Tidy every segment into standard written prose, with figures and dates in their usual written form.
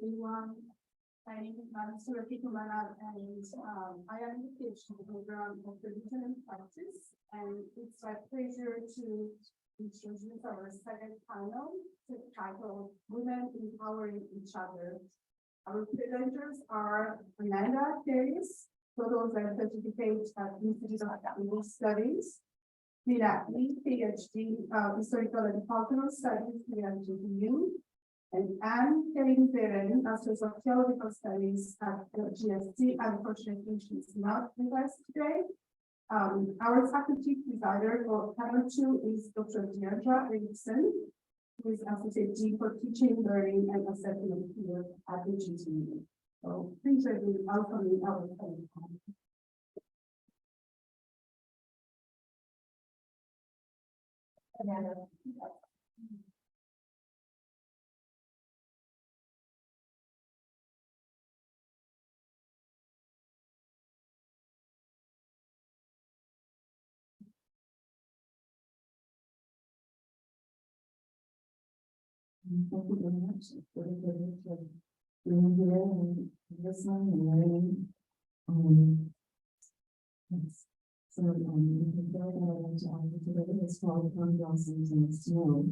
everyone. My name is Mina Yi, and I am the PhD program of Religion and Practice, and it's my pleasure to introduce our second panel to the title Women Empowering Each Other. Our presenters are Amanda Kairys, Photos and Certificate at Institute of English Studies, Mina Yi, PhD, Historical and Cultural Studies here at GPU, and Amanda Kairys, Masters of Theological Studies at GST, and unfortunately she's not with us today. Our faculty presider for panel 2 is Dr. Diandra Erickson, who is Associate Dean for Teaching, Learning, and Assessment here at the GTU. So please join me in welcoming our panel. Thank you very much. It's very good to being here and listening and learning. Yes. So, the thing that I want to offer today is called Come Blossoms in the Snow,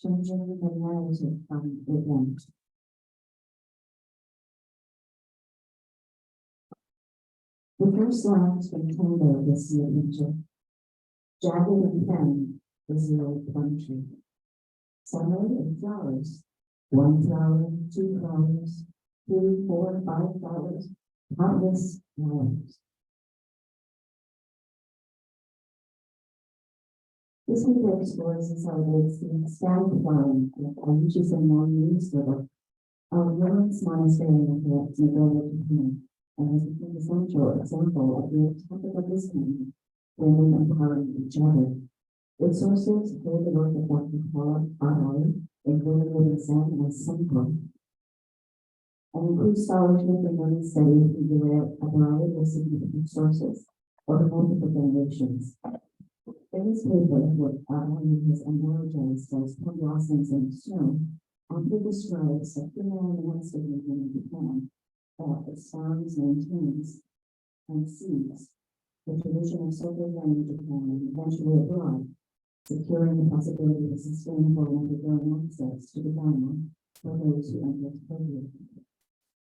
changing the narrative from event. The first lines from Tango this year, jagged and thin is the old plum tree. Summer and flowers, 1 flower, 2 flowers, 3, 4, 5 flowers, countless flowers. This paper explores and celebrates the ecstatic flowering of witches and monks of women's monastery in the village of Japan, and has become a central example of the topic of this kind, women empowering each other. Its sources include the work of Dr. Paul, including Women's Exam and Simple, and includes scholarship and women's studies in a variety of significant sources over multiple generations. In this paper, what is analogized as Come Blossoms in the Snow, aptly describes the female monastic movement in Japan that expounds, maintains, and seeds the tradition of sacred land in Japan and eventually abroad, securing the possibility of sustainable and enduring access to the Dharma for those who enter its purview.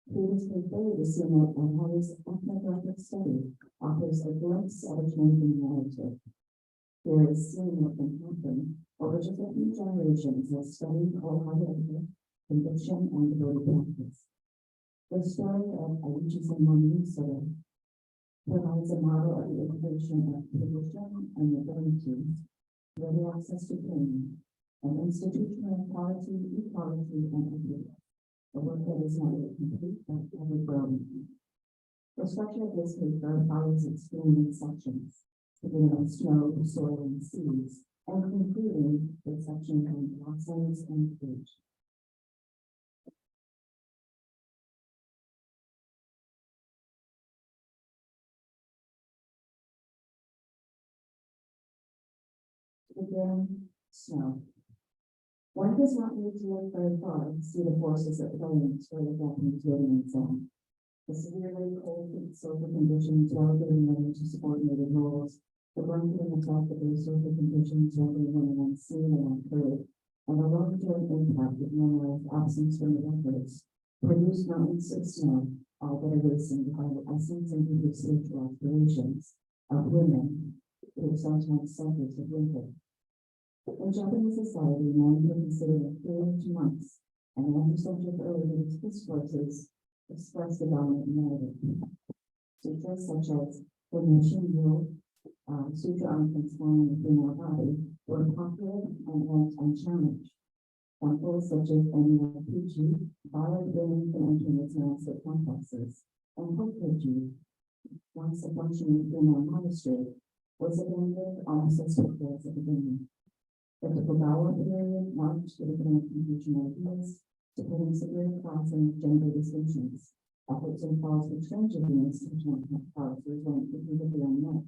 Through this paper, the CMET Kairys ethnographic study offers a glimpse of a changing narrative. Here is seeing what can happen over just a few generations of study, wholehearted conviction, and devoted practice. The story of witches and monks provides a model of the integration of tradition and modernity, ready access to training, and institutional equality, and equity. A work that is not yet complete but ever growing. The structure of this paper follows its 3 main sections, beginning with snow, soil, and seeds, and concluding with section on blossoms and fruit. Again, snow. One does not need to look very far to see the forces at play in the story of Japanese women and the severely cold and social conditions relegating women to subordinated roles, the blanketing effect of those social conditions rendering women unseen and unheard, and the long-term impact of memorized absence from the records produced mountains of snow, all but erasing the vital essence and deep spiritual aspirations of women who are sometimes centers of winter. In Japanese society, men were considered inferior to monks, and the subject of early discourses express the dominant narrative. Sutras such as the Nation Rule, Sutra on Transforming the Female Body, were popular and went unchallenged. Temples such as Enyakuji barred women from entering its monastic complexes, and Hokuji, once a functioning female monastery, was abandoned almost as quickly as it began. The Tokugawa period marked the beginning of Confucian ideas, supporting severe class and gender distinctions. Efforts and calls for change in the institutional policies went repeatedly unmet.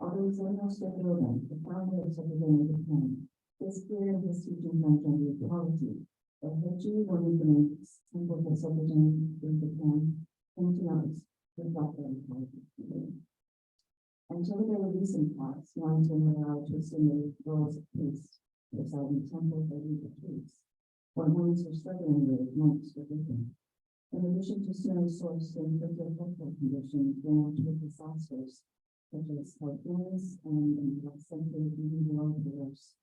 Although Zenosuke Roden, the founder of Japan, is clear in his teaching on gender equality, The Haji woman brings temple for celebrating with the plan, pointing out the doctor and until the very recent past, mountain allowed to assume roles of priests, presiding temple for legal priests. What nuns were struggling with, monks were different. In addition to snow source and different healthcare conditions, natural disasters, such as typhoons and in the last century, even world wars.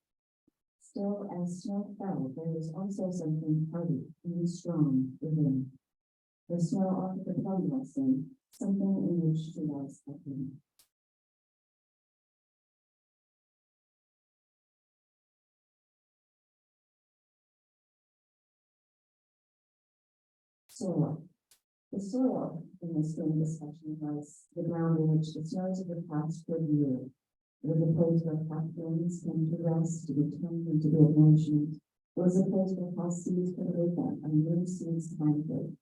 Still, as snow fell, there was also something hardy and strong within. The snow offered the plum blessing, something in which to rise up in. Soil. The soil in this game discussion was the ground in which the snows of the past good year. It was a place where captains came to rest, to be turned and to be nourishment. It was a place where past seeds could awaken and new seeds planted.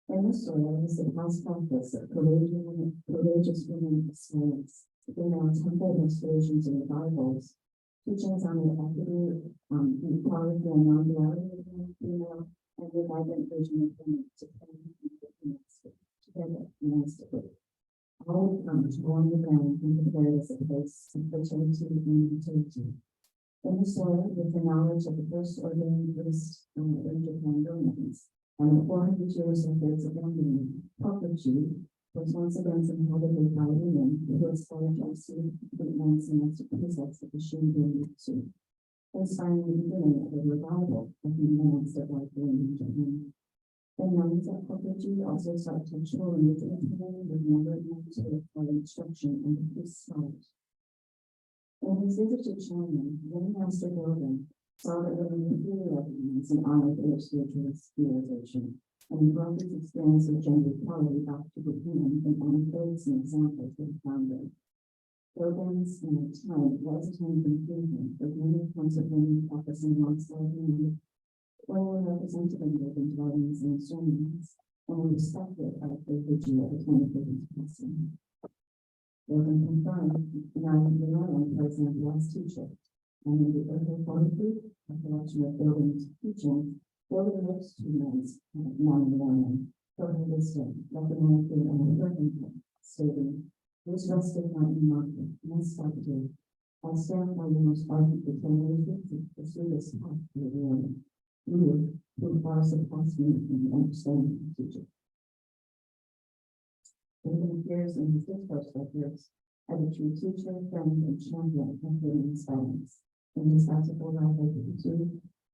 In the soil was the past practice of courageous women experience. Female temple illustrations in the Bibles, teachings on the equity, equality and non-duality of the female, and the vibrant vision of women to together monastically. All come to warm the ground and prepare as a place of fertility and utility. In the soil, with the knowledge of the first ordained priest in the age of Mongolians, and the 400 years of his abandonment, Faculty was once again inhabited by women who aspired to receive treatments and precepts of the Shinto Jutsu, inspiring the beginning of a revival of the monastic life in Japan. The nuns at Faculty also sought to show religion with never to for instruction and the priest's knowledge. In his visit to China, then Master Golden saw that women were really recognized and honored their spiritual realization, and he brought his experience of gender equality back to Japan and unfolds an example for the founder. Golden's time was a time for freedom, with many accounts of women practicing alongside men. Women were represented in urban dwellings and sermons, and were respected at the vigil of the 23rd passing. Golden confirmed now the Roman, for example, as teacher, and in the early 40s, a collection of Golden's teaching, Golden looks to men's non-Roman, total wisdom, recognizing and working, stating, "This rested not in market, most spectator. I stand by the most ardent determination to pursue this path to the world. You, who far surpass me in the understanding of teaching." Golden appears in his discourse records as a true teacher, friend, and champion of women's balance. In his classical novel,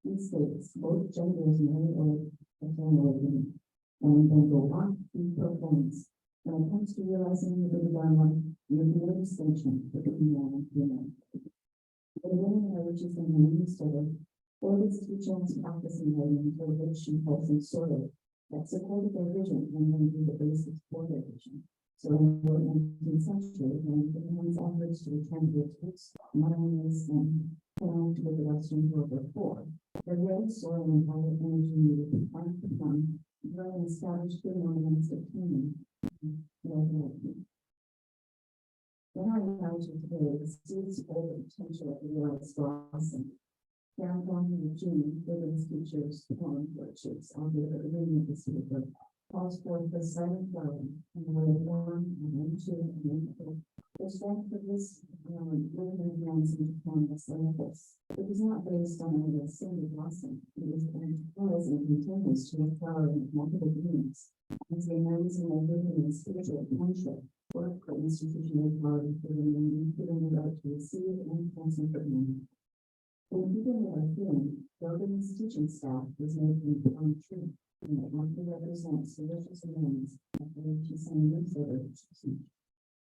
he states both genders marry or attain and then go on to proclaims. When it comes to realizing the Buddha Dharma, you have no distinction between man and female. The women are riches and women study. All these teachings, practicing learning, for which she holds in soil that supported their vision and then be the basis for their vision. So in the 19th century, when the women's efforts to return to its roots, modernize and connect with the Western world were poor, the very soil and vital energy needed to find the sun, grow and establish good monuments of human development. In our analogy today, the seeds hold the potential of the realized blossom. Downtown in June, women's teachers form virtues on the reading of the super calls forth the silent flowering in the way of one and then two and then three. The strength of this movement runs into canvas like this. It is not based on a single blossom. It is grows and continues to be flowering of multiple beings as they announce in their living and spiritual potential work for institutional equality for women, including the right to receive and transmit learning. In keeping with our theme, Golden's teaching staff was made from the tree, and it likely represents the wishes and aims of the descendants of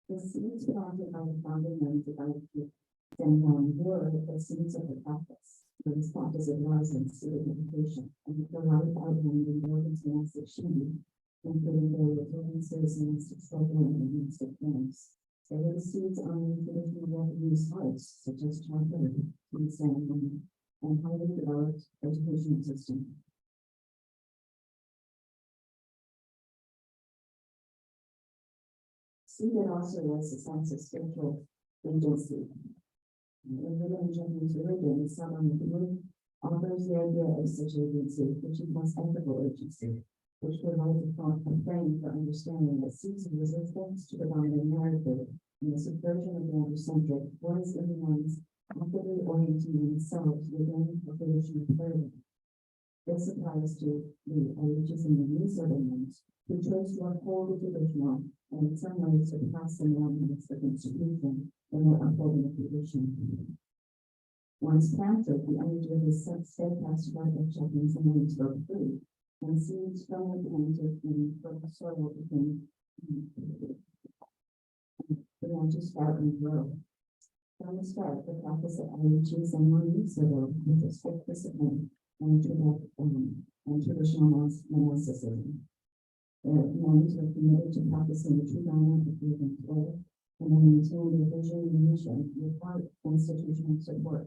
the seeds planted by the founding members of our group, then were the seeds of the practice. The practice of rising solidification and the life outlined in Golden's monastic sheen, including their observances, monastic struggle, and monastic forms. They were the seeds on the traditional Japanese hearts, such as childbirth, tea ceremony, and highly developed educational system. Seeded also was a sense of spiritual agency. In Japanese religion, someone with offers the idea of such agency, which equals ethical agency, which provides a frame for understanding that sees resistance to the dominant narrative and the subversion of the androcentric was in the minds actively orienting themselves within a traditional paradigm. This applies to the ages and the new settlements, who chose to uphold the traditional and in some ways surpass the norms of institution in their upholding of tradition. Once planted, the energy of his steadfast right of checkings and wings broke free, and seeds firmly planted in fertile soil began to sprout and grow. From the start, the practice of IUGs and non-Yusodo with a strict discipline and traditional monasticism. The nuns were committed to practicing the true dharma of faith and prayer, and then maintained their vision and mission without institutional support,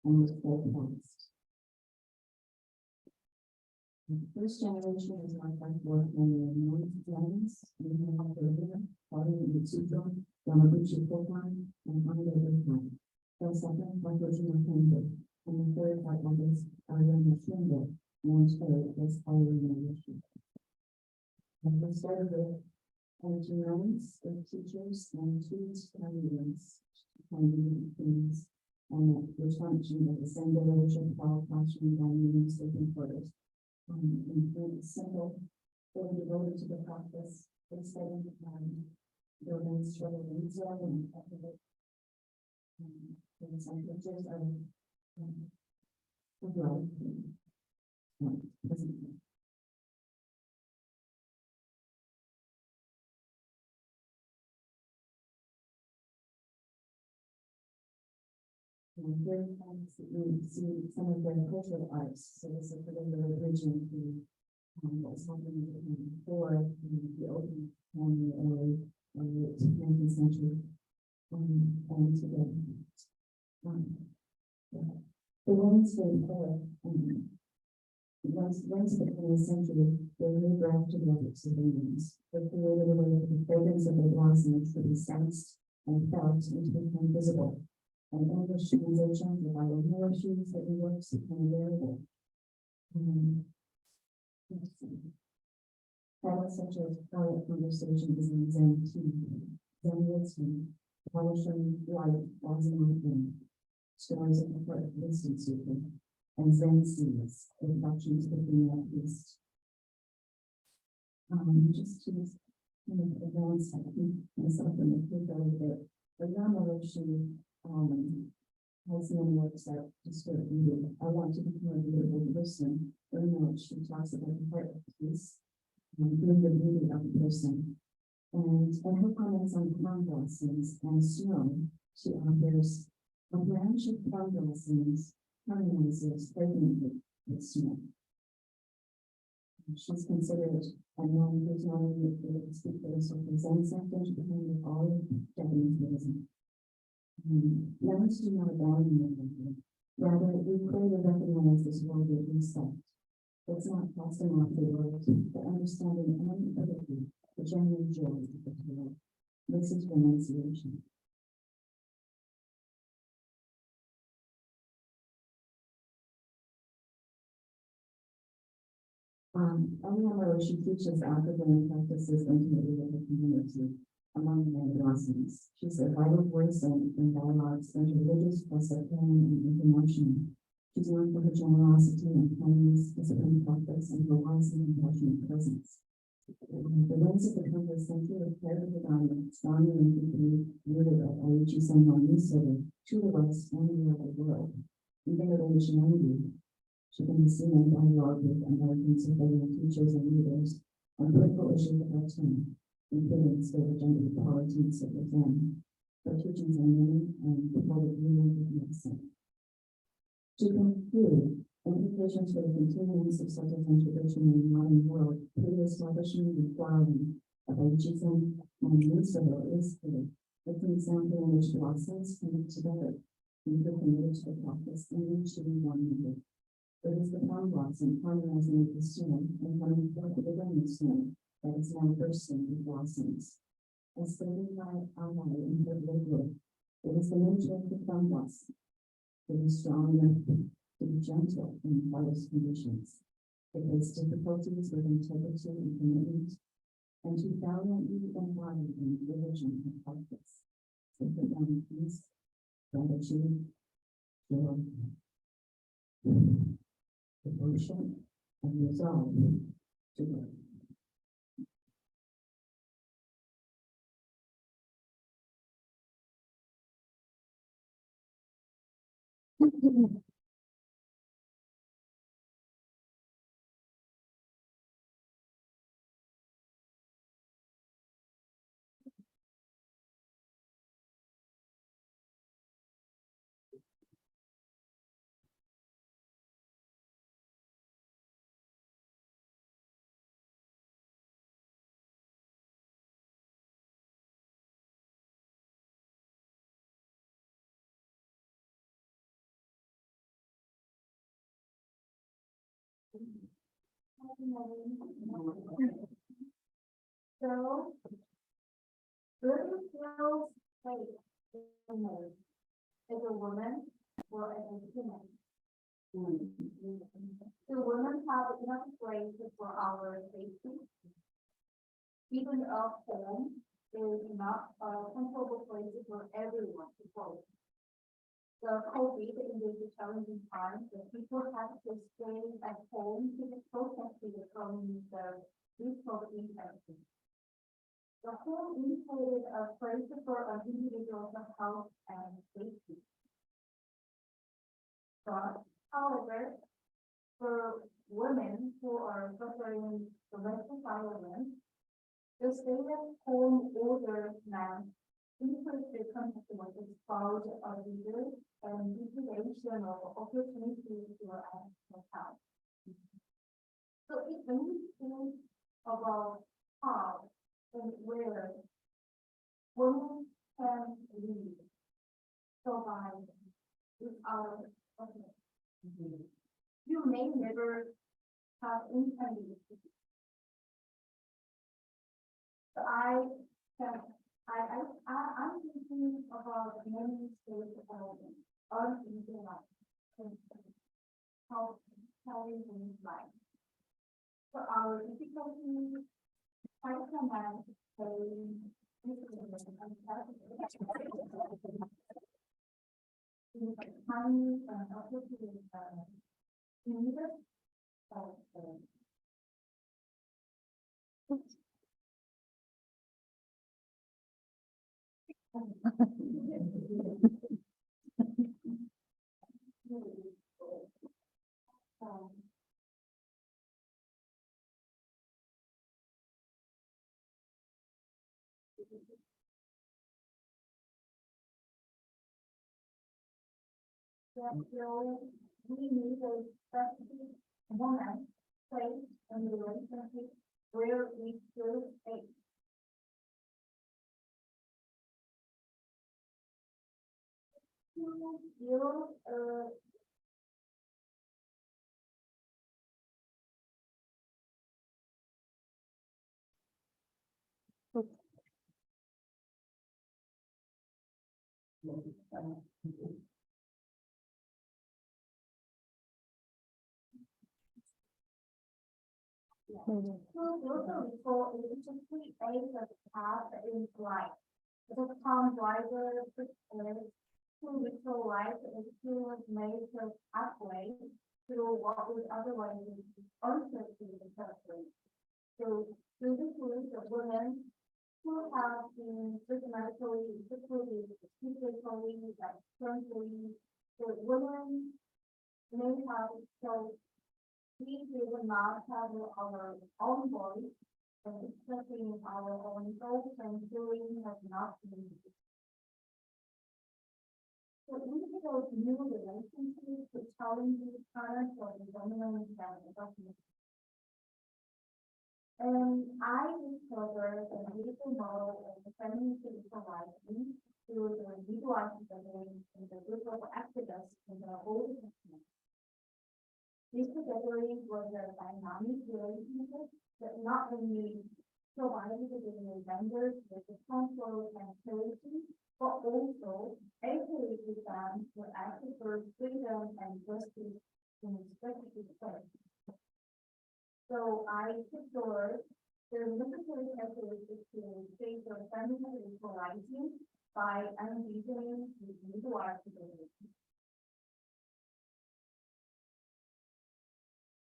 and was steadfast. The first generation is marked by four nuns, Mina Yi, Mitsuko, Yamaguchi Kohan, and Amanda Kairys. The second by Virginia Kendall, and the third by August Ariana Schindler, and third was Irene Mission. And we started with energy nuns, teachers, and two families, and which functioned at the same village all classroom dining room sleeping quarters. And simple, they were devoted to the practice, they studied buildings, struggle and zone, and some pictures of life. And here we see some of their cultural arts. So this is a particular region who was happening before the open and the early 19th century and today. The Wednesday prayer, once the 20th century, they moved back to the ethics of Indians. They created a way that the fragrance of the blossoms could be sensed and felt and to become visible. And English translation of our shoes that we work became available. Titles such as quiet conversations in Zen tea, Zen wisdom, polishing light, rising on stories of the heart of wisdom seeking, and Zen seeds, reflections of the female beast. Just to advance, I think myself in the paper that the Yamaroshi has many works that describe beauty. I want to become a beautiful person. Very much she talks about the heart of peace, being the beauty of a person. And in her comments on palm blossoms and snow, she offers a branch of palm blossoms harmonizes fragrantly with snow. She's considered a nun who's not only able to speak for herself in Zen sectors, but in all of Japanese Buddhism. Nuns do not abandon the family. Rather, we pray to recognize this world with respect. It's not passing off the world, but understanding unempathy, the genuine joy of the world. This is renunciation. Eliana, she teaches African practices intimately with the community. Among many blossoms, she's a vital voice in dialogues interreligious, plus sectarian and international. She's known for her generosity and kindness, disciplined practice, and her wise and compassionate presence. The winds of the 20th century have carried her down strongly and deeply rooted at Aichi Senran Yusoda to the west and the other world. Even at age 90, she can be seen in dialogue with American civilian teachers and leaders on political issues of our time, including the state of gender equality and civil them. Her teachings on women and the public union of medicine. To conclude, implications for the continuance of Southern tradition in the modern world, pre-establishing the quality of education and research is clear. It's an example in which blossoms come together and feel committed to the practice and each to be one another. It is the palm blossom harmonizing with the snow and coming forth with the rain snow that is now bursting with blossoms. As stated by Ally in her book, it is the nature of the palm blossom. It is strong enough to be gentle in the hardest conditions, to face difficulties with integrity and commitment, and to valiantly embody in religion and practice, to put down peace, gratitude, joy, devotion, and resolve to work. So, little girls faith in me as a woman or as a human. Do women have enough places for our safety? Even a home is not a comfortable place for everyone to go. The COVID in these challenging times, the people have to stay at home to be protected from the risk of infection. The home indicated a place for an individual's health and safety. But, however, for women who are suffering domestic violence, the stay-at-home order now increase the contact with the spouse or leader and deprivation of opportunities to ask for help. So it really think about how and where women can live, survive without suffering. You may never have independence. So I'm thinking about many states of uneasy life, how challenging life. So our difficulties, I cannot money and also to need so we need a specific moment, place, and relationship where we feel safe. You also is to create a path in life. The calm driver is to little life is to make a pathway through what would otherwise be uncertain suffering. So through this route, the women who have been systematically, physically, like currently, the women may have so we will not have our own voice and expressing our own thoughts and feelings has not been. So into those new relationships, the challenges current or the dominant family. And I discovered a beautiful model of the feminine society through the midwife gathering and the group of activists in the Old Testament. This gathering was a dynamic relationship that not only provided the vendors with the control and clarity, but also encourages them to act for freedom and justice in a specific way. So I support the necessary efforts to face the feminine equality by engaging with midwife today.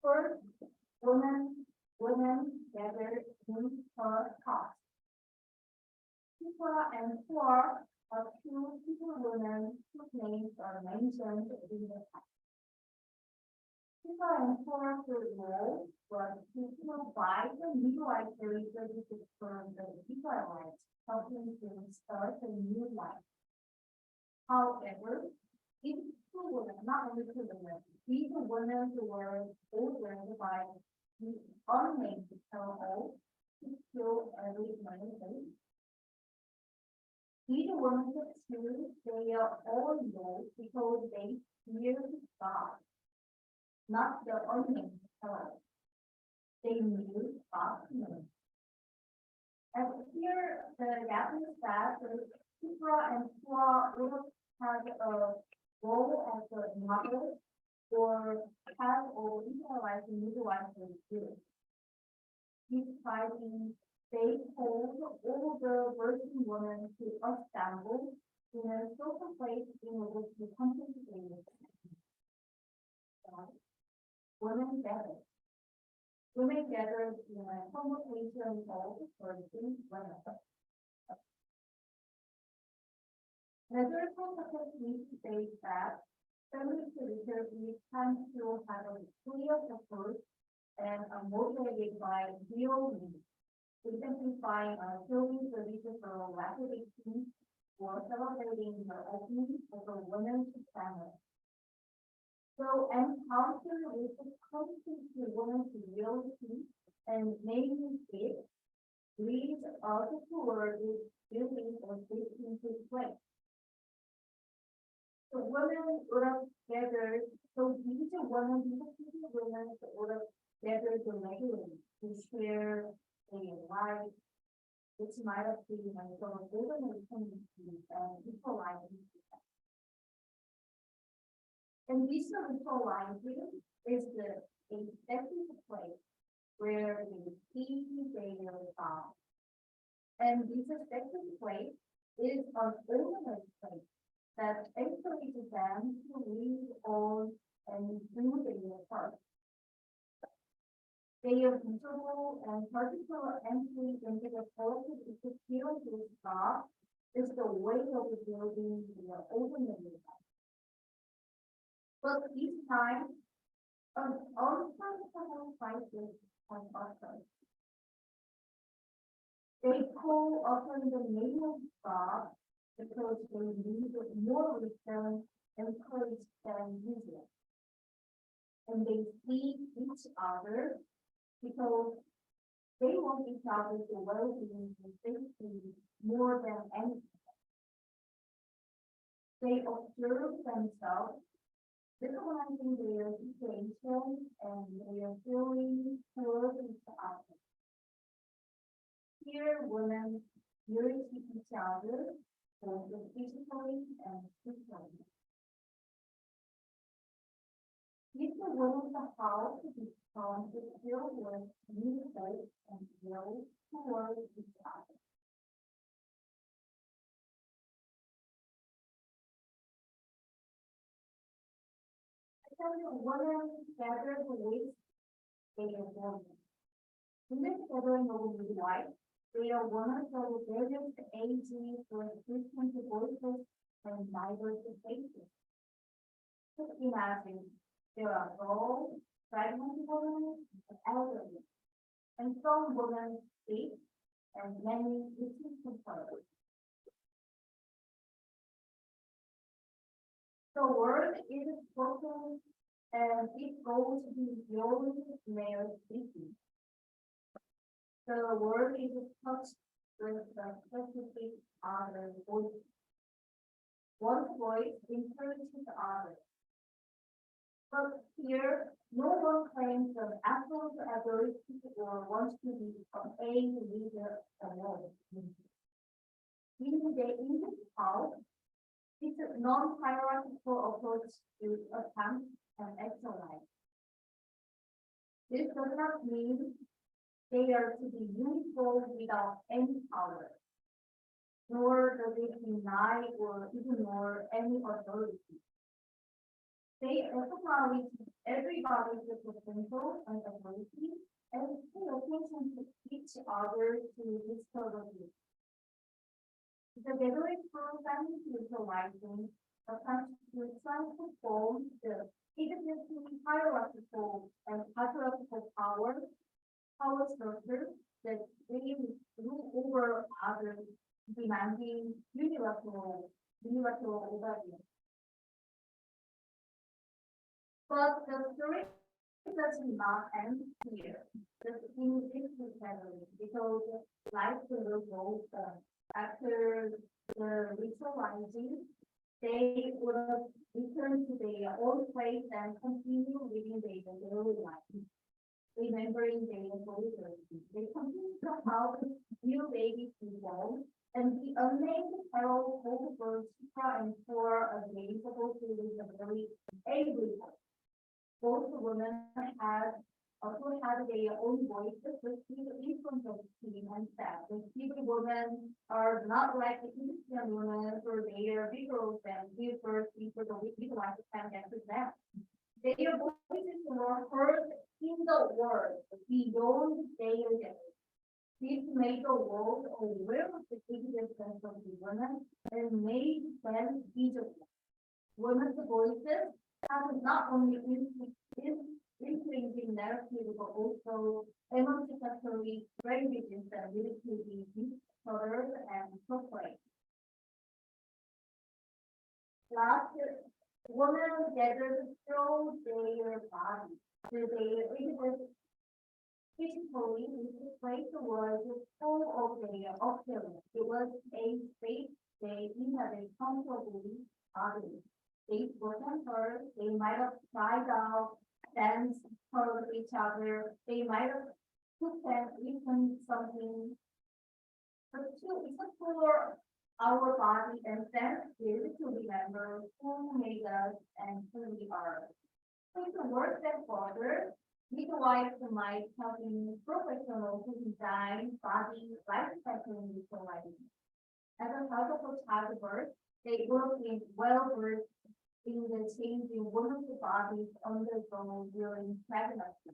First, women gathered in her house. People and poor are two people women whose names are mentioned in the text. People and poor role was to provide the midwifery services for the Israelites, helping to start a new life. However, these two women, not only two women, these women who were ordered by the unnamed household to kill every man. These women choose their own roles because they feared God, not the unnamed household. They knew God's name. And here, the Japanese staff, the Supra and Pura would have a role as a mother or have or Israelite midwifery too. These fighting, they told all the working women to assemble in a social place in order to participate. Women gathered. Women gathered in a convocation hall for these women. Measures need to say that feminist leadership tends to have a clear approach and are motivated by real needs, exemplifying a serving the leader for rapidation or celebrating the opening of a women's family. So encounter with the constant women's reality and making it leads us toward this building or taking place. The women would have gathered, so these are women would have gathered regularly to share their life, which might have been a sort of organization and equalizing. And this equalizing is the effective place where they see their thoughts. And this effective place is an organized place that encourages them to lead on and do their part. Their visible and particular entry into the political experience job is the way of building their organization. But each time, an unprecedented crisis has occurred. They call upon the name of God because they need more return and courage than usual. And they see each other because they want each other to well-being and safety more than anything. They observe themselves, recognizing their situation and their feelings toward each other. Here, women nourish each other both physically and spiritually. If the women of the house become filled with new faith and will toward each other. Women gathered with their women. In this gathering of midwives, they are women of various ages with different voices and diverse faces. Just imagine there are old, pregnant women, and elderly, and some women sick, and many different colors. The word is spoken and it goes beyond male speaking. The word is touched with the specific other voice. One voice encourages the other. But here, no one claims the absolute ability or wants to be a leader alone. In this house, it's a non-hierarchical approach to attempt and excellence. This does not mean they are to be useful without any power, nor does it deny or ignore any authority. They acknowledge everybody's potential and ability and pay attention to each other to discover it. The gathering program utilizing a constitution to form the existing hierarchical and patriarchal power structure that they rule over others, demanding unilateral obedience. But the story does not end here. The thing is gathering because life will go on. After the ritualizing, they would return to their own place and continue living their daily life, remembering their soldiers. They continue to help new babies be born, and the unnamed herald hope for Shikha and for a available to live a very able. Both women also had their own voices, which give influence of team and staff. The Hebrew women are not like the Christian women, for their vigorous and give birth before the midwife can get to them. Their voices were heard in the world beyond their day. This made the world aware of the existence of the women and made them visible. Women's voices have not only influencing narrative, but also emancipatory religions that need to be discovered and proclaimed. Last, women gathered to show their body, physically, this place was full of their appearance. It was a space they inhabited comfortably body. They wasn't hurt, they might have cried out, danced, hurt each other, they might have took them, eaten something. But it's for our body and senses to remember who made us and who we are. So to work that further, midwives might have been professional to design body lifestyle visualizing. As a result of childbirth, they work in well-versed in the changing women's bodies undergo during pregnancy.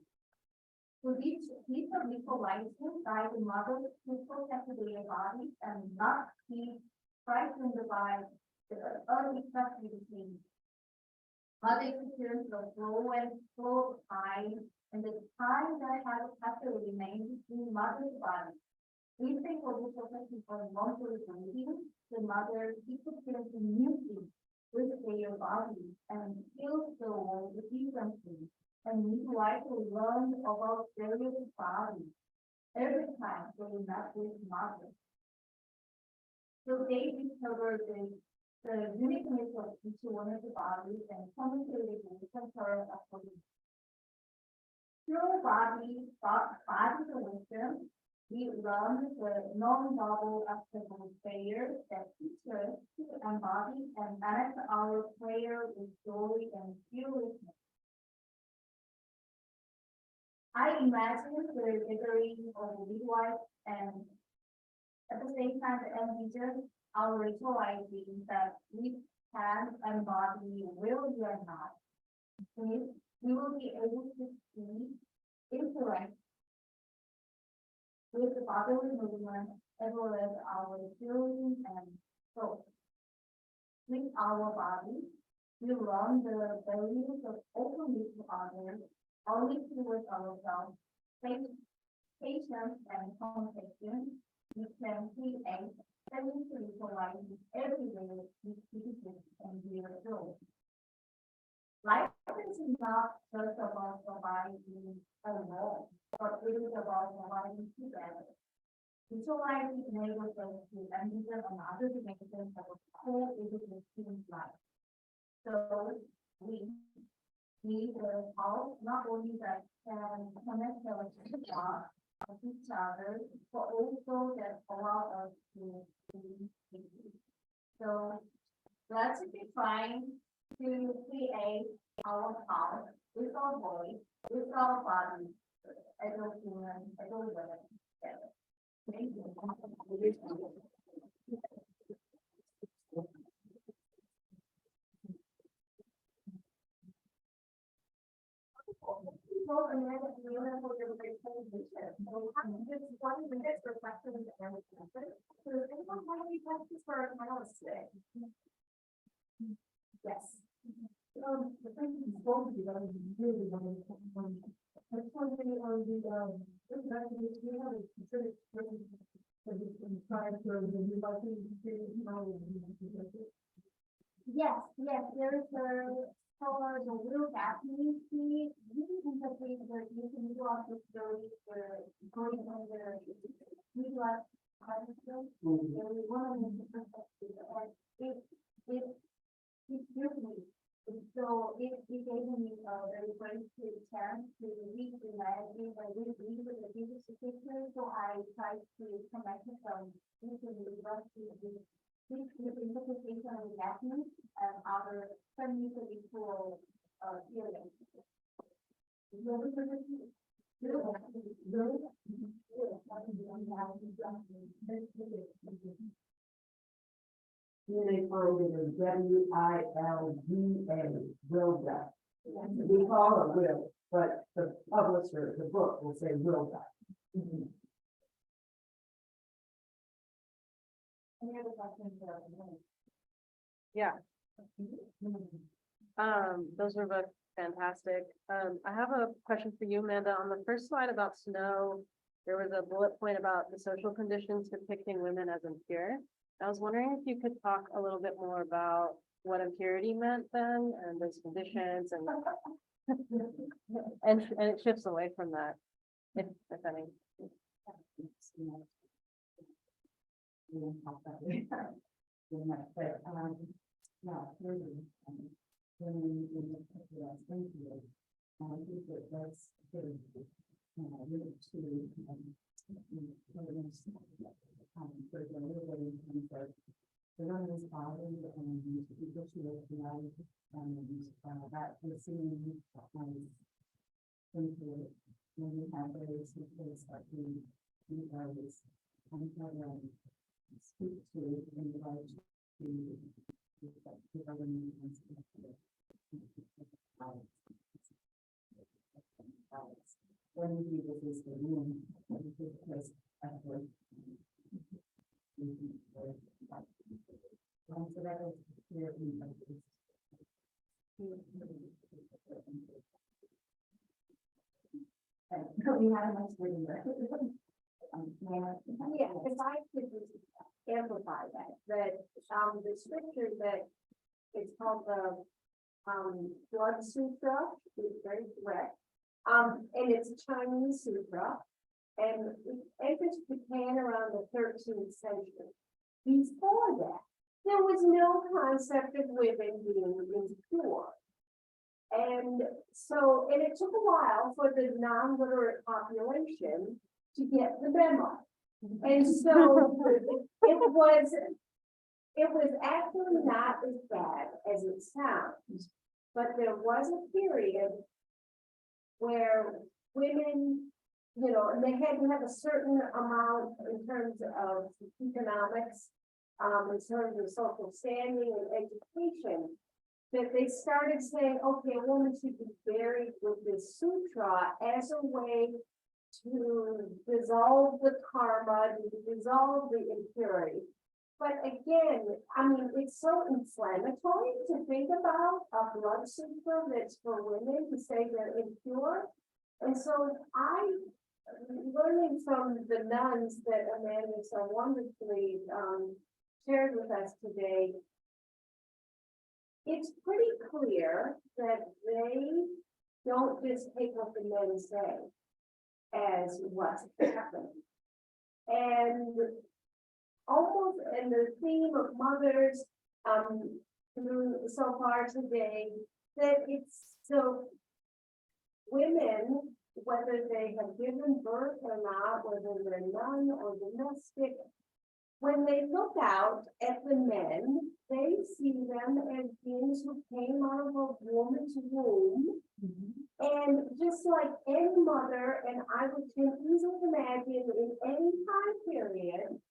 So this visualizing guide the mothers to protect their bodies and not be frightened by the unexpected change. Mothers experience the flow and flow of time and the time that has to remain in mother's body. We think of the protection for long-term breathing, the mother keeps experiencing new things with their body and feels the world differently. And midwives will learn about various bodies every time they met with mother. So they discover the uniqueness of each one of the bodies and communicate with her accordingly. Through body wisdom, we learn the non-verbal aspect of prayer that teaches us to embody and manage our prayer with joy and fearlessness. I imagine the gathering of midwives and at the same time envision our ritualizing that we can embody will we or not. We will be able to see, interact with the bodily movement as well as our feelings and thoughts. With our body, we learn the values of openness to others, honesty with ourselves, patience and compassion. We can create and visualize every day with citizens and their growth. Life is not just about surviving alone, but it is about surviving together. Visualizing enables us to envision another dimension of a co-existing life. So we we will all, not only that can connect us to God, of each other, but also that allow us to so let's be trying to create our power with our voice, with our body, as a human, as a woman. Thank you. Well, Amanda, you know, for your great presentation. So, just 1 minute for questions and answers. So, does anyone have any questions for our panelists today? Yes. The thing is, both of you guys really want to. I just want to say on the, we have a specific. Prior to the new license, yes, yes, there is a. For the little Japanese fee, you can complete the, you can utilize the facility for going under, utilize. One of the perspectives, it's really, so it gave me a very great chance to read the magazine, I really read with the business picture, so I tried to connect it from using the university. This interpretation of the Japanese and other semi-equal feelings. Here they find it as WILDA, Wilda. We call it Will, but the publisher, the book will say Wilda. Any other questions? Yeah. Those were both fantastic. I have a question for you, Amanda. On the first slide about snow, there was a bullet point about the social conditions depicting women as impure. I was wondering if you could talk a little bit more about what impurity meant then and those conditions and it shifts away from that, if any. But, yeah, really, when we look at the thank you, I think that that's really, really to, for the little in terms of the women's body and people to look like, and that we're seeing, into it, when we have those who place like we always, speak to in regard to the government when we do this is the room, because after. So that is clear. We had a nice reading there. Yeah, if I could just amplify that the scripture that it's called the Blood Sutra is very correct. And it's a Chinese sutra, and it entered Japan around the 13th century. Before that, there was no concept of women being impure. And so, and it took a while for the non-literate population to get the memo. And so it was actually not as bad as it sounds, but there was a period where women, you know, and they had to have a certain amount in terms of economics, in terms of social standing and education, that they started saying, okay, a woman should be buried with this sutra as a way to dissolve the karma, to dissolve the impurity. But again, I mean, it's so inflammatory to think about a blood sutra that's for women to say they're impure. And so learning from the nuns that Amanda so wonderfully shared with us today, it's pretty clear that they don't just take what the men say as what's happening. And almost, and the theme of mothers through so far today that it's so women, whether they have given birth or not, whether they're nun or domestic, when they look out at the men, they see them as beings who came out of a woman's womb. And just like any mother, and I can easily imagine in any time period,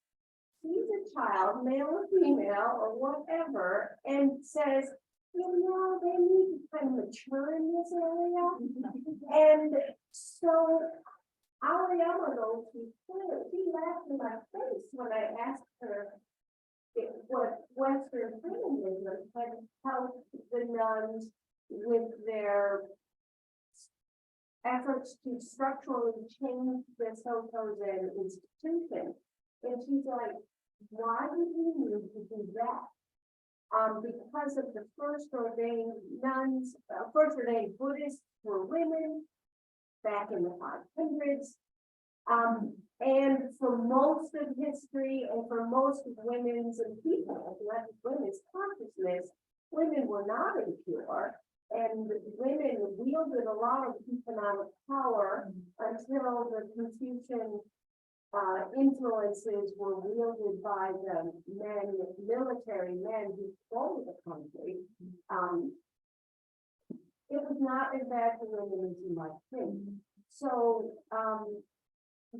sees a child, male or female or whatever, and says, they need to kind of mature in this area. And so Ariana knows she laughed in my face when I asked her what Western feminism had helped the nuns with their efforts to structurally change the so-called institution. And she's like, why do we need to do that? Because of the first ordained Buddhists were women back in the 500s. And for most of history and for most of women's and people's, not just women's consciousness, women were not impure. And women wielded a lot of economic power until the Confucian influences were wielded by the military men who controlled the country. It was not as bad for women as you might think. So,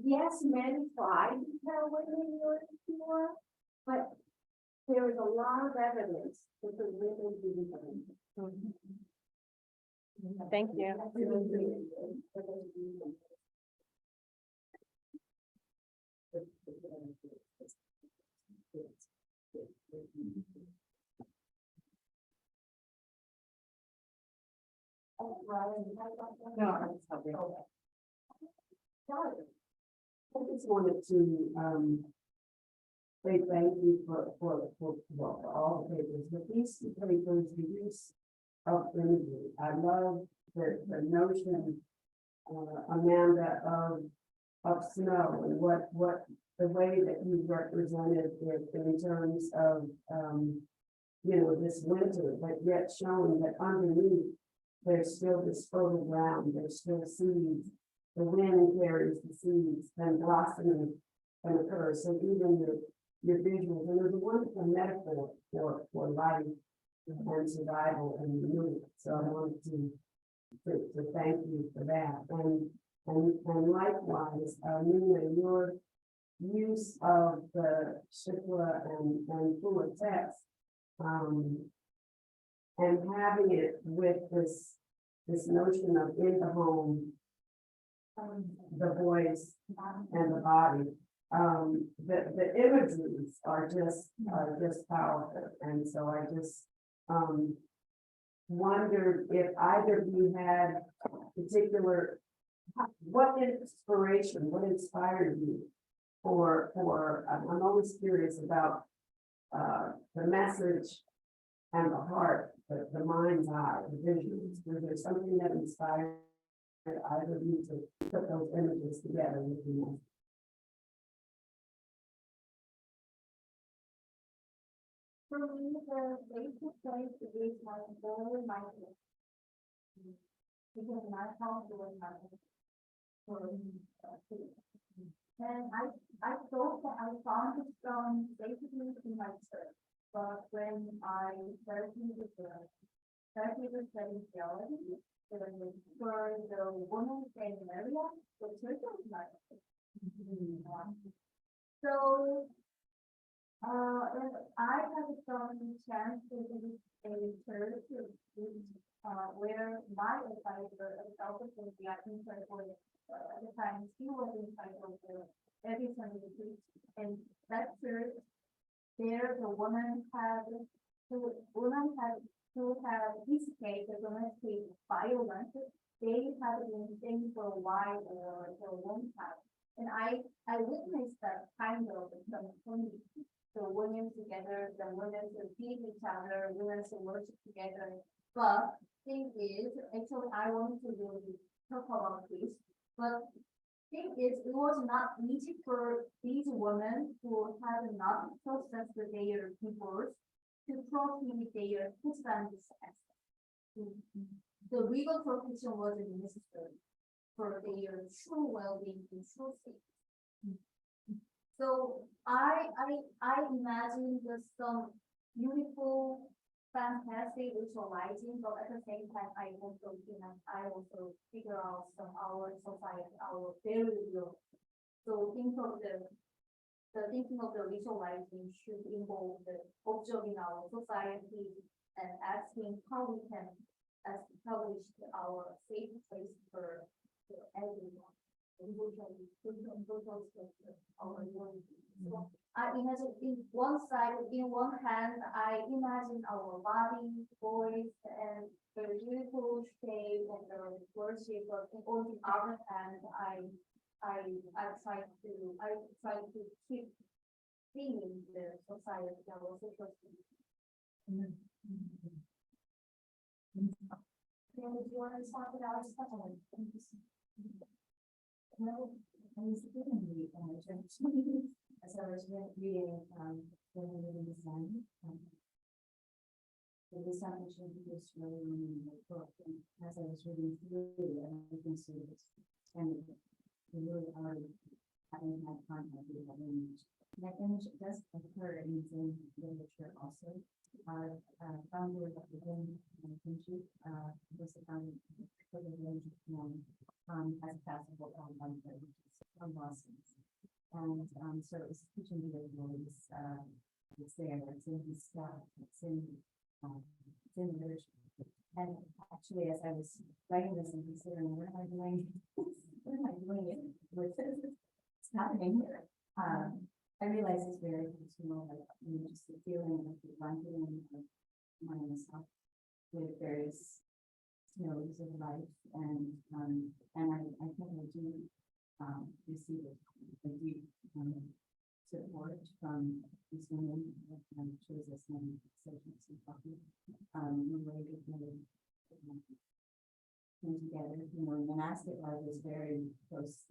yes, men tried to tell women were impure, but there is a lot of evidence that the women didn't. Thank you. I just wanted to say thank you for all the papers, but these two papers, the use of imagery. I love the notion, Amanda, of snow and what the way that you represented it in terms of this winter, but yet showing that underneath there's still this fertile ground, there's still seeds. The wind carries the seeds, then blossoming can occur. So even your visuals, and there's a wonderful metaphor for life and survival and renewal. So I wanted to thank you for that. And likewise, Mina, your use of the Shikla and fuller text, and having it with this notion of in the home, the voice and the body. The imageries are just powerful, and so I just wondered if either of you had particular, what inspiration, what inspired you for I'm always curious about the message and the heart, the mind's eye, the visuals. Was there something that inspired either of you to put those images together with you? For me, the basic place is my very mindful. Because my house was nothing. And I thought that I found it from basically in my church. But when I started with studying theology, for the women's area, the church was not. So I had some chance to visit a church where my advisor, the acting church, at the time, she was entitled to every Sunday week. And that church, there the woman had to have escaped the domestic violence. They had been staying for a while or for a long time. And I witnessed that kind of community. The women together, the women to feed each other, women to worship together. But thing is, actually I wanted to really talk about this. But thing is, it was not easy for these women who had not processed their divorce to proceed their husband's sex. the legal profession wasn't necessary for their true well-being and true safety. So I imagine there's some beautiful, fantastic visualizing, but at the same time, I also figure out some our society, our daily world. So thinking of the visualizing should involve the observing our society and asking how we can establish our safe place for everyone. Our world. So I imagine in one hand, I imagine our body, voice, and the beautiful shape and the worship, but on the other hand, I try to keep seeing the society, our social system. Do you want to talk about special? Well, I was given the, as I was reading, the design. The design was really in the book, and as I was reading through it, I can see this, and we really are having had contact with that image. That image does occur in the literature also. Our founder, Dr. Diandra Erickson, was the founder of the village as a festival on Boston. And so it's teaching individuals, it's there, it's in his stuff, it's in the literature. And actually, as I was writing this and considering what am I doing it with this? It's happening here. I realize it's very personal, like, just the feeling of the blanketing of myself with various snows of life, and I think I do receive a deep support from these women and shows us many sessions and coffee. The way we came together, monastic life is very close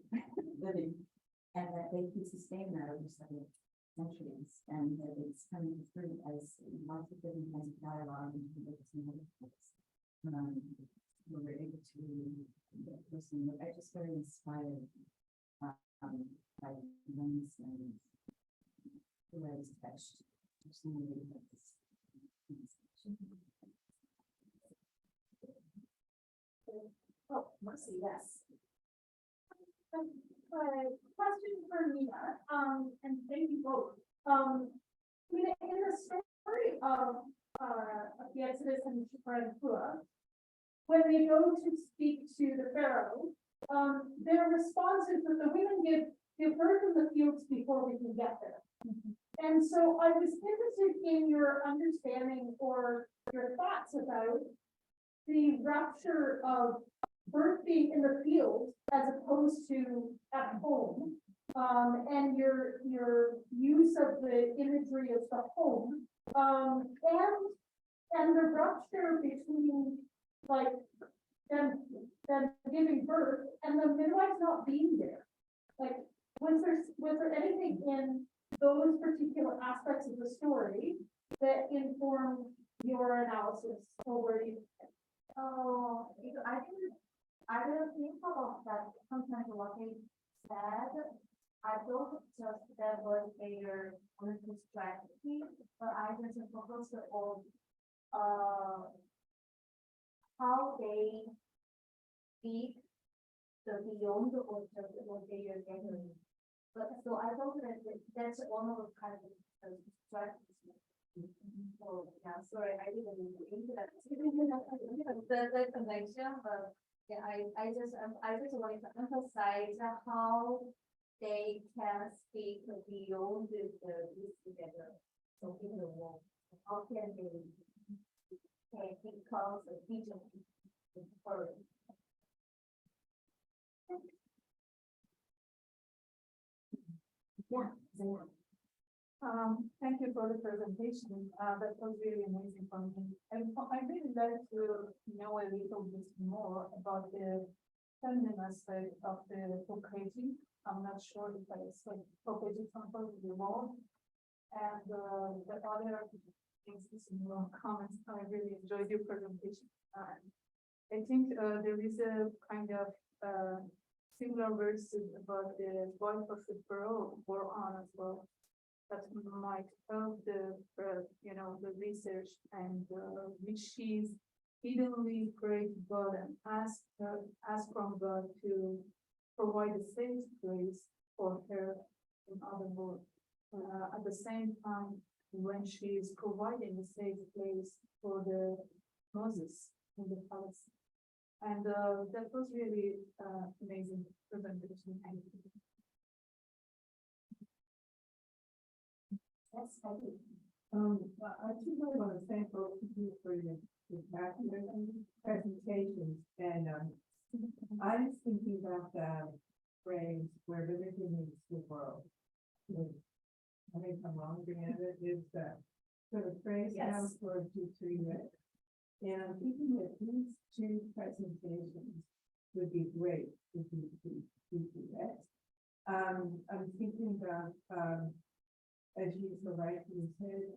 living, and that they can sustain that over several centuries, and that it's coming through as lots of different kinds of dialogue and we were able to listen. I just very inspired by women's and the way I was touched. Oh, Mercy, yes. Question for Mina, and thank you both. Mina, in the story of the Exodus and Shipra, when they go to speak to the Pharaoh, their response is that the women give birth in the fields before we can get there. And so I was interested in your understanding or your thoughts about the rupture of birth being in the field as opposed to at home, and your use of the imagery of the home, and the rupture between like them giving birth and the midwives not being there. Like, was there anything in those particular aspects of the story that informed your analysis, or where you? Oh, I didn't think about that. Sometimes what they said, I thought just that was their political strategy, but I just focused on how they speak the beyond or just what they are getting. But so I thought that that's one of the kind of strategies. So yeah, sorry, I didn't into that. The connection, but yeah, I just wanted to emphasize how they can speak beyond this together. So in the world, how can they become a vision for it? Yeah. Thank you for the presentation. That was really amazing for me. And I really like to know a little bit more about the feminine aspect of the co-creating. I'm not sure if I said co-creating something more. And the other Thanks, this is more comments. I really enjoyed your presentation. I think there is a kind of similar verses about the voice of the boron as well. That might help the the research and which she's hiddenly prayed to God and ask from God to provide a safe place for her in other words. At the same time, when she is providing a safe place for the Moses in the palace. And that was really amazing presentation. Thank you. Yes, I do. I just really want to thank both of you for your presentations, and I was thinking about the phrase where religion meets the world. I think I'm wrong, Diandra, is sort of phrase now for Tuesday. And I'm thinking that these two presentations would be great for Tuesday. I'm thinking about as you so rightly said,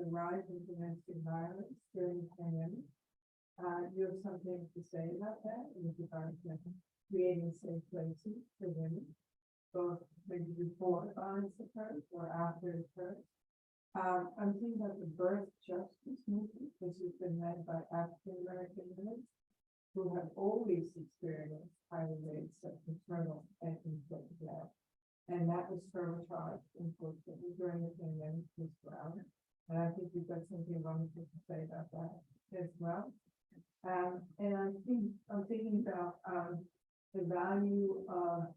the rise of domestic violence during the pandemic. You have something to say about that in regards to creating safe places for women, both maybe before violence occurs or after it occurs. I'm thinking about the birth justice movement, which has been led by African American women who have always experienced higher rates of maternal and infant death. And that was turbocharged, unfortunately, during the pandemic as well. And I think we've got something wonderful to say about that as well. And I'm thinking about the value of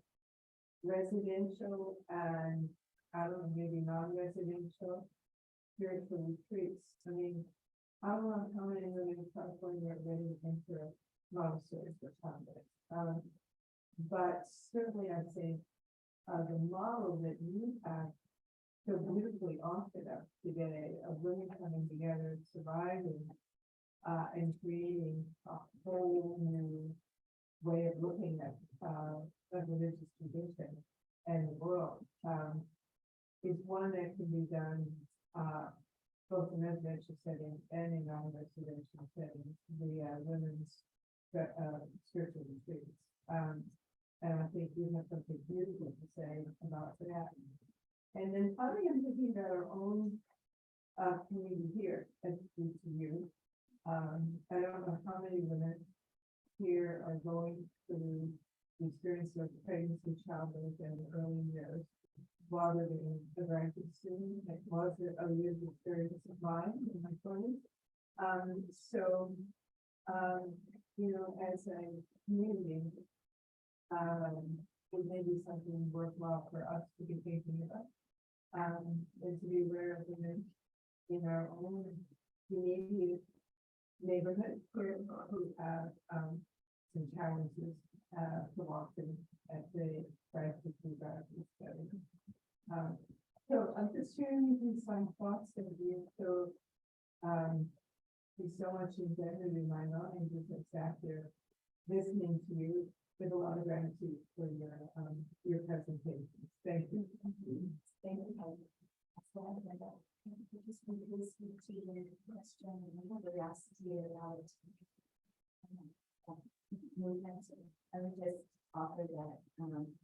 residential and, I don't know, maybe non-residential spiritual retreats. I mean, I don't know how many women in California are ready to enter monasteries or convents. But certainly I think the model that you have so beautifully offered us today of women coming together, surviving, and creating a whole new way of looking at the religious tradition and the world is one that can be done both in residential settings and in non-residential settings, the women's spiritual retreats. And I think we have something beautiful to say about that. And then finally, I'm thinking about our own community here as to you. I don't know how many women here are going through the experience of pregnancy, childbirth, and early years while they're in the graduate student. It was a year's experience of mine in my 20s. As a community, it may be something worthwhile for us to be thinking about, and to be aware of women in our own immediate neighborhood who have some challenges so often at the crisis and graduate study. So I'm just sharing with you some thoughts that we so so much embedded in my mind as I sat there listening to you with a lot of gratitude for your presentation. Thank you. Thank you. Just briefly speak to your question and the curiosity about movement. I would just offer that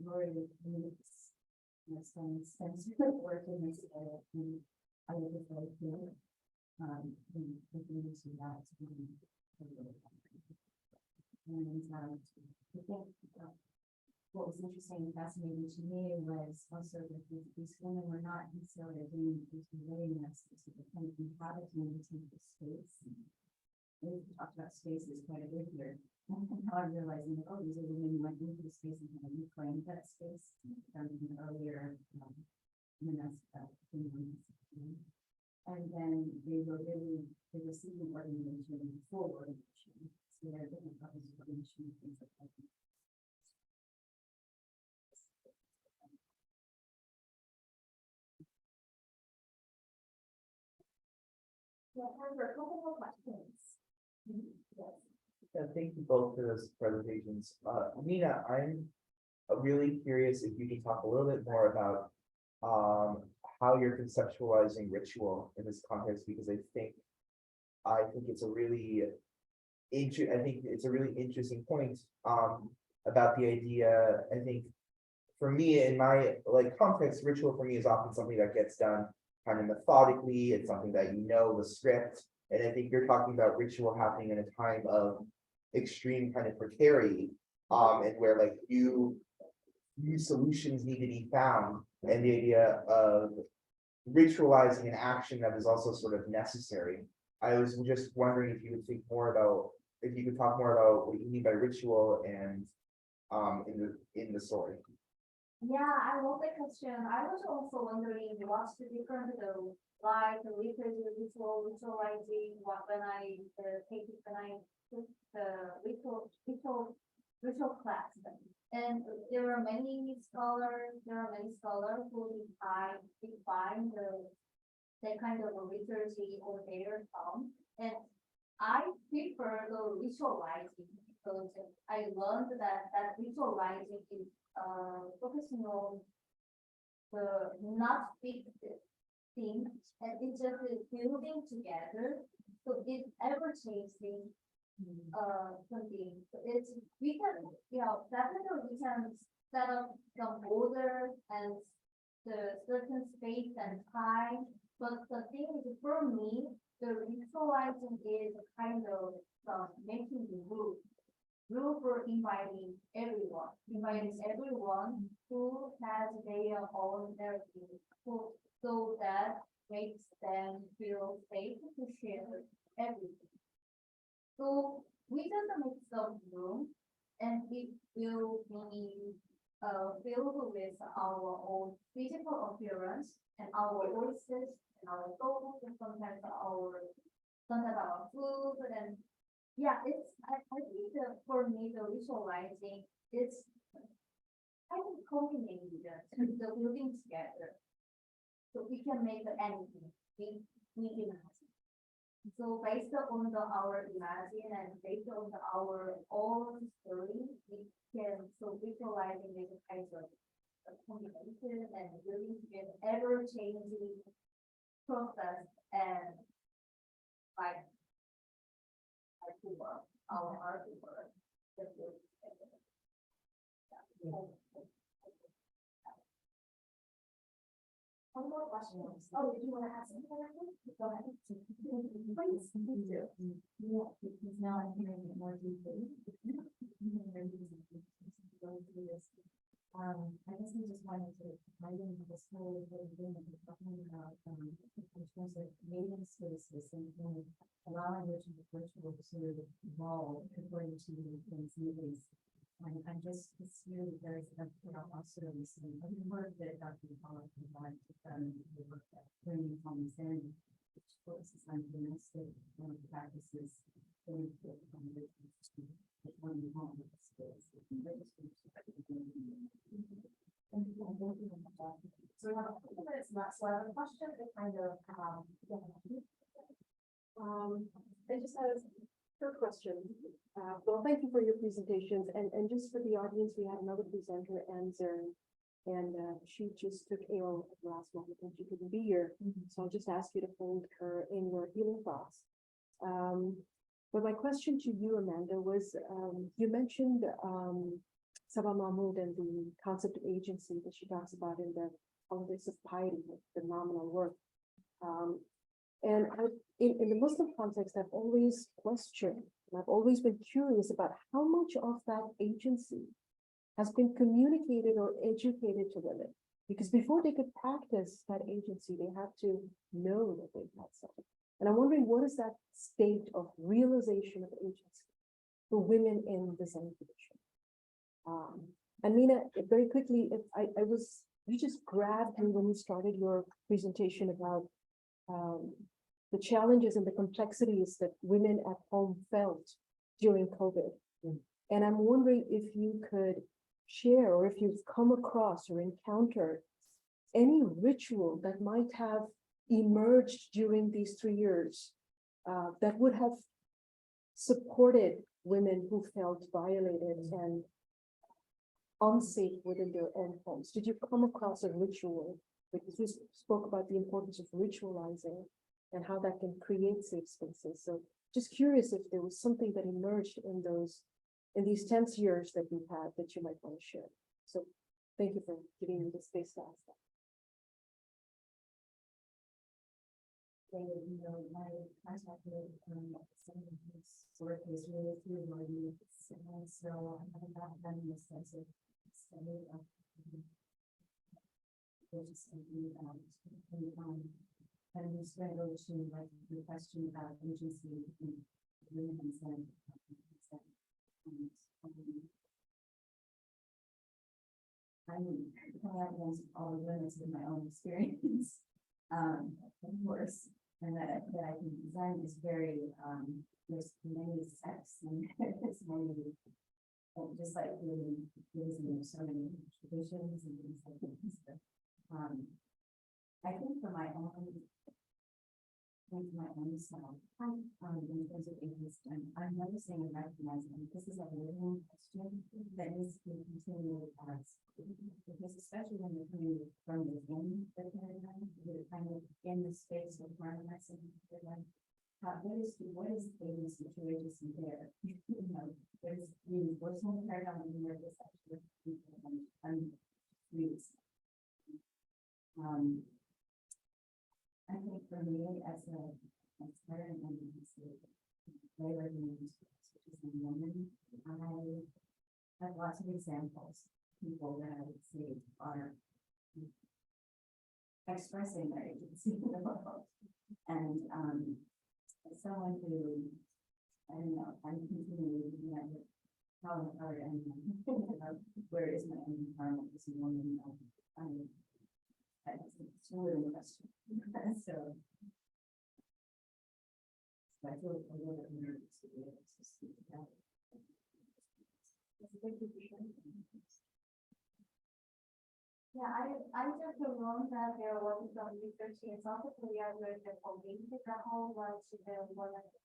Lori needs some sense of work in this area. And I would just like to continue to that to be and I think what was interesting and fascinating to me was also that these women were not necessarily doing this willingness to kind of inhabit and take the space. We talked about spaces quite a bit here. And now I'm realizing that, these are women who went into the space and kind of reclaimed that space from earlier and then they were receiving organization for organization. So there are different levels of organization and things like that. Yeah, time for a couple more questions. Yes. Yeah, thank you both for those presentations. Mina, I'm really curious if you could talk a little bit more about how you're conceptualizing ritual in this context, because I think it's a really I think it's a really interesting point, about the idea. I think for me, in my like context, ritual for me is often something that gets done kind of methodically. It's something that the script, and I think you're talking about ritual happening in a time of extreme kind of precarity, and where like new solutions need to be found, and the idea of ritualizing an action that is also sort of necessary. I was just wondering if you could think more about, if you could talk more about what you mean by ritual and in the story. Yeah, I love the question. I was also wondering what's the difference though, like the ritualizing, what when I took the ritual class. And there are many scholars who define the kind of a liturgy or their form. And I prefer the ritualizing because I learned that ritualizing is focusing on the not big thing, and it's just building together. So it's ever changing something. So it's we can, definitely we can set up some order and the certain space and time. But the thing is, for me, the ritualizing is kind of making the rule for inviting everyone who has their own narrative, so that makes them feel safe to share everything. So we just make some room, and it will be filled with our own physical appearance and our voices and our thoughts, and sometimes our food. And yeah, I think that for me the visualizing is kind of combining the building together, so we can make anything we imagine. So based on our imagine and based on our own story, we can visualizing this kind of combination and building together ever changing process and like our artwork. One more question. Oh, did you want to ask something? Go ahead. Please. Yeah, because now I'm hearing it more deeply. I guess I just wanted to write into this whole thing that we're talking about, in terms of mating spaces and allowing ritual to evolve according to things needs. And I'm just, it's really very, also listening. I've heard that Dr. Paula provides the work that bringing homes in, which focuses on domestic practices, going to accommodations to one home space. So we have a couple minutes left, so I have a question to kind of, I just have a question. Well, thank you for your presentations, and just for the audience, we had another presenter, and she just took ill at the last moment and she couldn't be here. So I'll just ask you to hold her in your healing thoughts. But my question to you, Amanda, was you mentioned Sabah Mahmood and the concept of agency that she talks about in the Holidays of Piety, phenomenal work. And in the Muslim context, I've always questioned, and I've always been curious about how much of that agency has been communicated or educated to women. Because before they could practice that agency, they have to know that they've had something. And I'm wondering, what is that state of realization of agency for women in the Zen tradition? And Mina, very quickly, you just grabbed me when you started your presentation about the challenges and the complexities that women at home felt during COVID. And I'm wondering if you could share, or if you've come across or encountered any ritual that might have emerged during these 3 years that would have supported women who felt violated and unsafe within their own homes. Did you come across a ritual because we spoke about the importance of ritualizing and how that can create safe spaces. So just curious if there was something that emerged in these tense years that we've had that you might want to share. So thank you for giving me the space to ask that. You know, my contact with some of his work is really through my youth, and so I haven't done an extensive study of just thinking about and we straight over to like the question about agency and women and I'm coming up against all the limits of my own experience, of course. And that I can design is very, there's many sects and there's many, just like really, there's so many traditions and things like that. I think for my own self, in terms of interest, I'm noticing and recognizing this is a living question that needs to be continually asked. Because especially when you're coming from within the paradigm, you're kind of in the space of harmonizing the paradigm. What is the situation there? You know, there's reinforcement paradigm and where this actually I think for me as a parent and as a labor which is a woman, I have lots of examples. People that I would say are expressing their agency in the world. And as someone who, I don't know, I'm continuing looking at how empowered I am, where is my own empowerment as a woman? It's really a question. So I feel a little bit nervous to be able to speak about it. Thank you for sharing. Yeah, I just learned that there was some research in South Korea where the police the whole much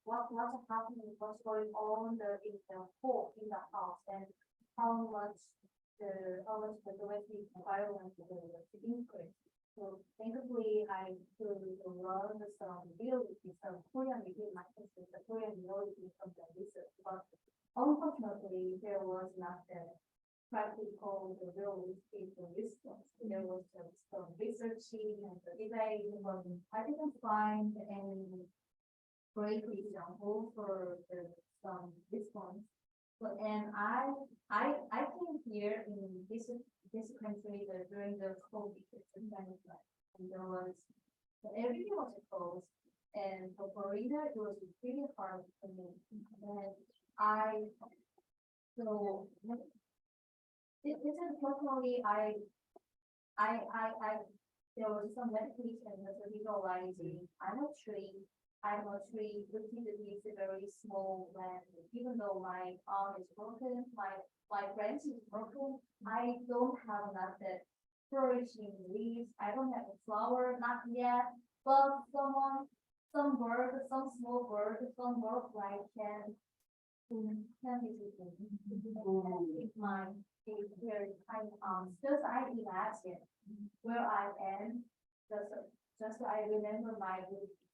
what's happening, what's going on in the home in the house, and how much the domestic violence is increased. So thankfully I could learn some really some Korean within my country, the Korean knowledge from the research, but unfortunately there was not the practical the real response. There was some researching and the debate, but I didn't find any great example for some response. But and I came here in this country during the COVID pandemic, and there was everything was closed, and for Florida it was really hard for me. And this is personally, there was some medication that was legalizing. I'm a tree, repeatedly it's a very small land. Even though my arm is broken, my branch is broken, I don't have nothing flourishing leaves. I don't have a flower, not yet. But some bird, some small bird, some butterfly can it's mine. It's very kind. Just I imagine where I am. Just I remember my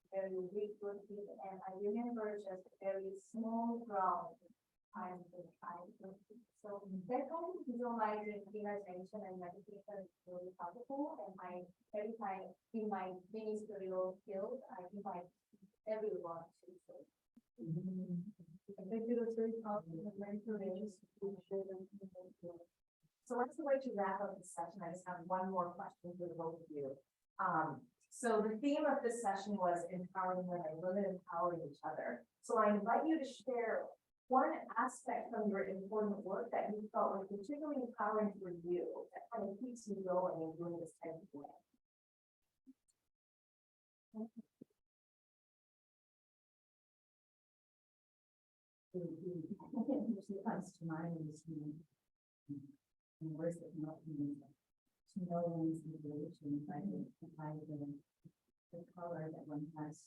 very big routine, and I remember just very small ground. So that kind of visualizing visualization and meditation is really powerful. And every time in my ministerial field, I invite everyone to share. Thank you, that's very powerful. So what's the way to wrap up this session? I just have one more question for the both of you. So the theme of this session was empowering women empowering each other. So I invite you to share one aspect from your important work that you felt was particularly empowering for you, that kind of keeps you going and doing this type of work. Usually comes to mind is the words that come up to me, to know one's liberation by the color that one has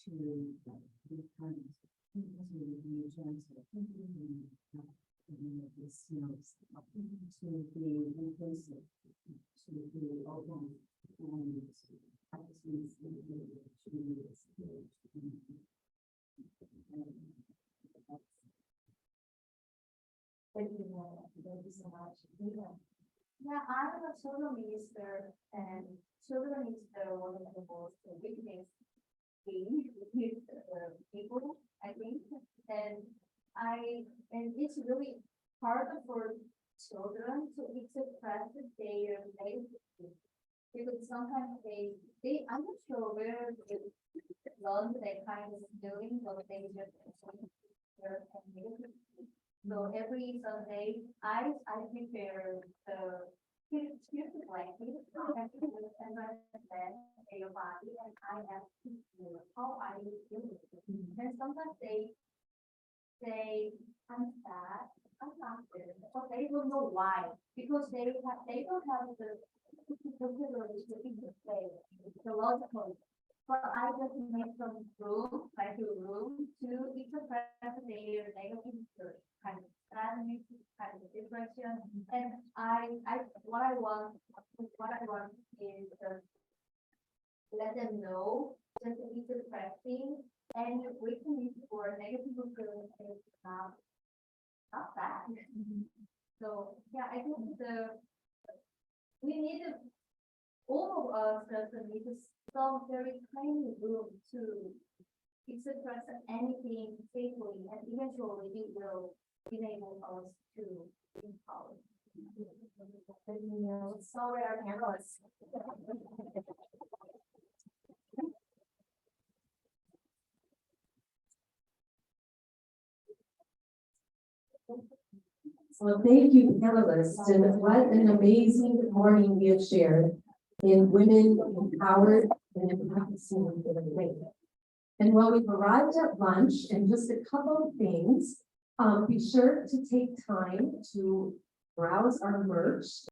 to be kind, to be gentle, to be snows, to be inclusive, to be open, And I just want to say that it truly is good. Thank you, Mona. Thank you so much. Mina. Yeah, I'm a children minister, and children is one of the most witness thing with people, I think. And and it's really hard for children to express their negativity. Because sometimes I'm not sure where the learn they kind of doing, but they just their negativity. So every Sunday, I prepare the here's the blanket, and then your body, and I ask you how are you feeling? And sometimes they say, I'm sad, I'm not good, but they don't know why, because they don't have the vocabulary to say the logical. But I just make some room, like a room to express their negative kind of sadness, kind of depression. And what I want is let them know that it's expressing, and we can use for negative feelings is not bad. So yeah, I think we need all of us need some very tiny room to express anything safely, and eventually it will enable us to empower. Sorry, our panelists. Well, thank you, panelists, and what an amazing morning we have shared in women empowered and practicing their faith. And while we've arrived at lunch and just a couple of things, be sure to take time to browse our merch